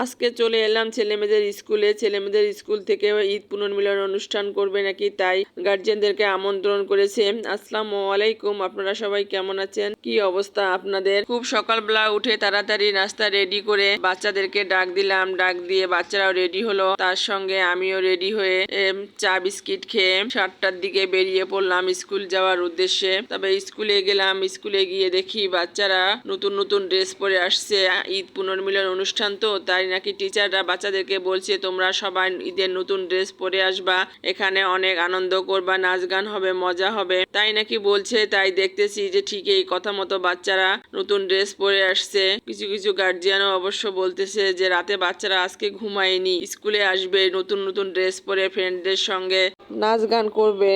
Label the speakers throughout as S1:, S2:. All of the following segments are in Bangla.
S1: আজকে চলে এলাম ছেলেমেয়েদের স্কুলে। ছেলেমেয়েদের স্কুল থেকে ঈদ পুনর্মিলন অনুষ্ঠান করবে নাকি, তাই গার্জিয়ানদেরকে আমন্ত্রণ করেছে। আসসালামু আলাইকুম, আপনারা সবাই কেমন আছেন? কি অবস্থা আপনাদের? খুব সকালবেলা উঠে তাড়াতাড়ি নাস্তা রেডি করে বাচ্চাদেরকে ডাক দিলাম। ডাক দিয়ে বাচ্চারাও রেডি হলো, তার সঙ্গে আমিও রেডি হয়ে চা বিস্কিট খেয়ে 7টার দিকে বেরিয়ে পড়লাম স্কুল যাওয়ার উদ্দেশ্যে। তবে স্কুলে গেলাম, স্কুলে গিয়ে দেখি বাচ্চারা নতুন নতুন ড্রেস পরে আসছে। ঈদ পুনর্মিলন অনুষ্ঠান তো, তাই নাকি টিচাররা বাচ্চাদেরকে বলছে তোমরা সবাই ঈদের নতুন ড্রেস পরে আসবা, এখানে অনেক আনন্দ করবা, নাচ গান হবে, মজা হবে, তাই নাকি বলছে। তাই দেখতেছি যে ঠিকই কথা মতো বাচ্চারা নতুন ড্রেস পরে আসছে। কিছু কিছু গার্জিয়ানও অবশ্য বলতেছে যে রাতে বাচ্চারা আজকে ঘুমায়নি, স্কুলে আসবে নতুন নতুন ড্রেস পরে ফ্রেন্ডদের সঙ্গে নাচ গান করবে,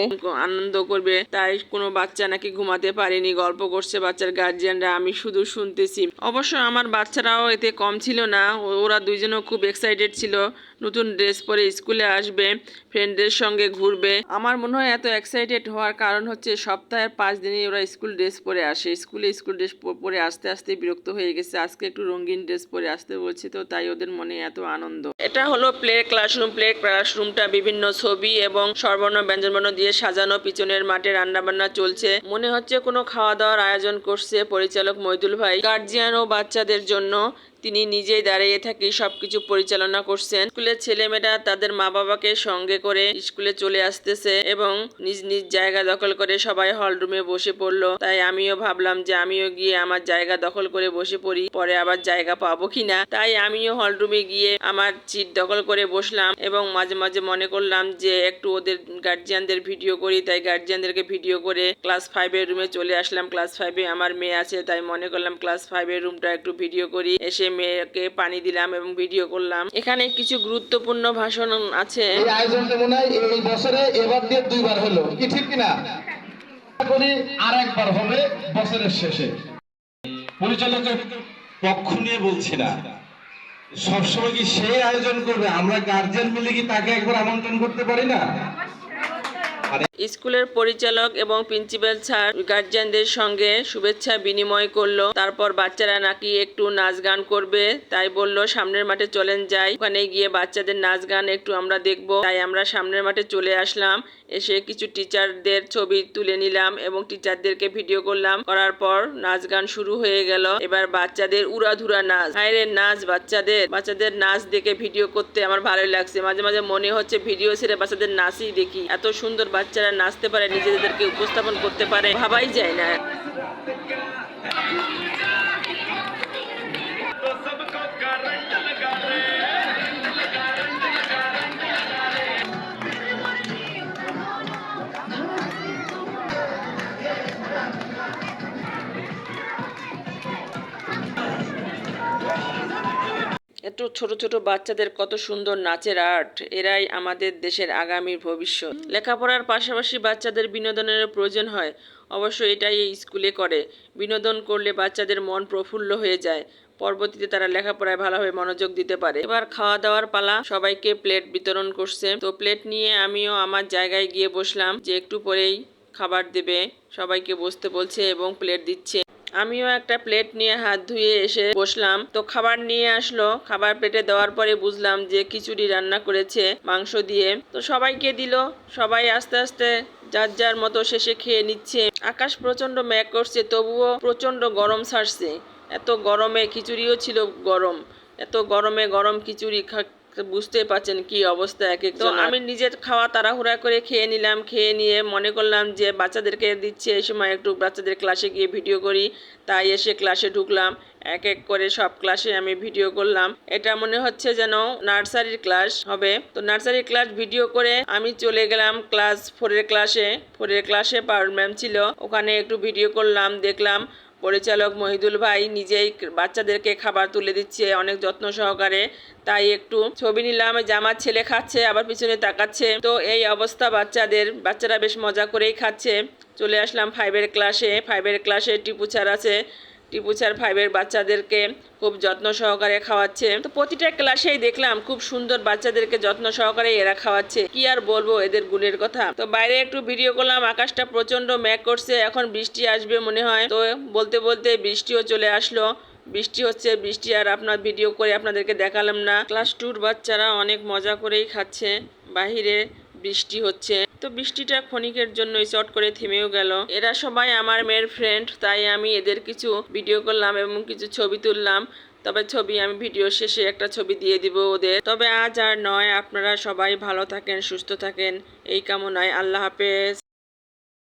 S1: আনন্দ করবে। তাই কোনো বাচ্চা নাকি ঘুমাতে পারেনি, গল্প করছে বাচ্চার গার্জিয়ানরা, আমি শুধু শুনতেছি। অবশ্য আমার বাচ্চারাও এতে কম ছিল না, ওরা দুইজনও খুব এক্সাইটেড ছিল, নতুন ড্রেস পরে স্কুলে আসবে, ফ্রেন্ডদের সঙ্গে ঘুরবে। আমার মনে হয় এত এক্সাইটেড হওয়ার কারণ হচ্ছে সপ্তাহের 5 দিনই ওরা স্কুল ড্রেস পরে আসে। স্কুল ড্রেস পরে আসতে আসতে বিরক্ত হয়ে গেছে, আজকে একটু রঙিন ড্রেস পরে আসতে বলছি, তো তাই ওদের মনে এত আনন্দ। এটা হলো প্লে ক্লাসরুম। প্লে ক্লাসরুমটা বিভিন্ন ছবি এবং স্বরবর্ণ ব্যঞ্জনবর্ণ দিয়ে সাজানো। পিছনের মাঠে রান্নাবান্না চলছে, মনে হচ্ছে কোনো খাওয়া দাওয়ার আয়োজন করছে পরিচালক মইদুল ভাই। গার্জিয়ান ও বাচ্চাদের জন্য তিনি নিজেই দাঁড়িয়ে থাকি সবকিছু পরিচালনা করছেন। স্কুলের ছেলেমেয়েরা তাদের মা বাবাকে সঙ্গে করে স্কুলে চলে আসতেছে এবং নিজ নিজ জায়গা দখল করে সবাই হল রুমে বসে পড়লো। তাই আমিও ভাবলাম যে আমিও গিয়ে আমার জায়গা দখল করে বসে পড়ি, পরে আবার জায়গা পাবো কিনা। তাই আমিও হল রুমে গিয়ে আমার সিট দখল করে বসলাম এবং মাঝে মাঝে মনে করলাম যে একটু ওদের গার্জিয়ানদের ভিডিও করি, তাই গার্জিয়ানদেরকে ভিডিও করে ক্লাস 5-এর রুমে চলে আসলাম। ক্লাস 5-এ আমার মেয়ে আছে, তাই মনে করলাম ক্লাস 5-এর রুমটা একটু ভিডিও করি। এসে মেয়েকে পানি দিলাম এবং ভিডিও করলাম। এখানে কিছু গুরুত্বপূর্ণ ভাষণ আছে।
S2: এই আয়োজনটা মনে হয় এই বছরে এবার দিয়ে 2বার হলো, কি ঠিক কিনা? করি আর একবার হবে বছরের শেষে। পরিচালকের পক্ষ নিয়ে বলছি না, সবসময় কি সেই আয়োজন করবে? আমরা গার্জিয়ান মিলে কি তাকে একবার আমন্ত্রণ করতে পারি না?
S1: স্কুলের পরিচালক এবং প্রিন্সিপাল স্যার গার্জিয়ানদের সঙ্গে শুভেচ্ছা বিনিময় করলো। তারপর বাচ্চারা নাকি একটু নাচ গান করবে, তাই বলল সামনের মাঠে চলেন যাই, ওখানে গিয়ে বাচ্চাদের নাচ গান একটু আমরা দেখবো। তাই আমরা সামনের মাঠে চলে আসলাম। এসে কিছু টিচারদের ছবি তুলে নিলাম এবং টিচারদেরকে ভিডিও করলাম। করার পর নাচ গান শুরু হয়ে গেল। এবার বাচ্চাদের উড়াধুরা নাচ, হায়রে নাচ, বাচ্চাদের নাচ দেখে ভিডিও করতে আমার ভালোই লাগছে। মাঝে মাঝে মনে হচ্ছে ভিডিও ছেড়ে বাচ্চাদের নাচই দেখি, এত সুন্দর বাচ্চারা নাচতে পারে, নিজেদেরকে উপস্থাপন করতে পারে, ভাবাই যায় না। এত ছোট ছোট বাচ্চাদের কত সুন্দর নাচের আর্ট, এরাই আমাদের দেশের আগামীর ভবিষ্যৎ। লেখাপড়ার পাশাপাশি বাচ্চাদের বিনোদনের প্রয়োজন হয়, অবশ্য এটাই এই স্কুলে করে। বিনোদন করলে বাচ্চাদের মন প্রফুল্ল হয়ে যায়, পরবর্তীতে তারা লেখাপড়ায় ভালোভাবে মনোযোগ দিতে পারে। এবার খাওয়া দাওয়ার পালা, সবাইকে প্লেট বিতরণ করছে। তো প্লেট নিয়ে আমিও আমার জায়গায় গিয়ে বসলাম, যে একটু পরেই খাবার দেবে, সবাইকে বসতে বলছে এবং প্লেট দিচ্ছে। আমিও একটা প্লেট নিয়ে হাত ধুয়ে এসে বসলাম। তো খাবার নিয়ে আসলো, খাবার প্লেটে দেওয়ার পরে বুঝলাম যে খিচুড়ি রান্না করেছে মাংস দিয়ে। তো সবাইকে দিল, সবাই আস্তে আস্তে যার যার মতো শেষে খেয়ে নিচ্ছে। আকাশ প্রচন্ড মেঘ করছে, তবুও প্রচন্ড গরম ছাড়ছে। এত গরমে খিচুড়িও ছিল গরম, এত গরমে গরম খিচুড়ি বুঝতে পারছেন কি অবস্থা এক এক। তো আমি নিজের খাওয়া তাড়াহুড়া করে খেয়ে নিলাম। খেয়ে নিয়ে মনে করলাম যে বাচ্চাদেরকে দিচ্ছে, এই সময় একটু বাচ্চাদের ক্লাসে গিয়ে ভিডিও করি, তাই এসে ক্লাসে ঢুকলাম। এক এক করে সব ক্লাসে আমি ভিডিও করলাম। এটা মনে হচ্ছে যেন নার্সারির ক্লাস হবে। তো নার্সারির ক্লাস ভিডিও করে আমি চলে গেলাম ক্লাস 4-এর ক্লাসে। 4-এর ক্লাসে পারুল ম্যাম ছিল, ওখানে একটু ভিডিও করলাম। দেখলাম পরিচালক মহিদুল ভাই নিজেই বাচ্চাদেরকে খাবার তুলে দিচ্ছে অনেক যত্ন সহকারে, তাই একটু ছবি নিলাম। যে আমার ছেলে খাচ্ছে আবার পিছনে তাকাচ্ছে। তো এই অবস্থা বাচ্চারা বেশ মজা করেই খাচ্ছে। চলে আসলাম 5-এর ক্লাসে। 5-এর ক্লাসে টিপু স্যার আছে, টিপু স্যার 5-এর বাচ্চাদেরকে খুব যত্ন সহকারে খাওয়াচ্ছে। তো প্রতিটা ক্লাসেই দেখলাম খুব সুন্দর বাচ্চাদেরকে যত্ন সহকারে এরা খাওয়াচ্ছে, কি আর বলবো এদের গুণের কথা। তো বাইরে একটু ভিডিও করলাম, আকাশটা প্রচন্ড মেঘ করছে, এখন বৃষ্টি আসবে মনে হয়। তো বলতে বলতে বৃষ্টিও চলে আসলো। বৃষ্টি হচ্ছে, বৃষ্টি আর আপনার ভিডিও করে আপনাদেরকে দেখালাম না। ক্লাস 2-র বাচ্চারা অনেক মজা করেই খাচ্ছে, বাহিরে বৃষ্টি হচ্ছে। তো বৃষ্টিটা ক্ষণিকের জন্যই চট করে থেমেও গেল। এরা সবাই আমার মেয়ের ফ্রেন্ড, তাই আমি এদের কিছু ভিডিও করলাম এবং কিছু ছবি তুললাম। তবে ছবি আমি ভিডিও শেষে একটা ছবি দিয়ে দিব ওদের। তবে আজ আর নয়, আপনারা সবাই ভালো থাকেন, সুস্থ থাকেন এই কামনায়। আল্লাহ হাফেজ।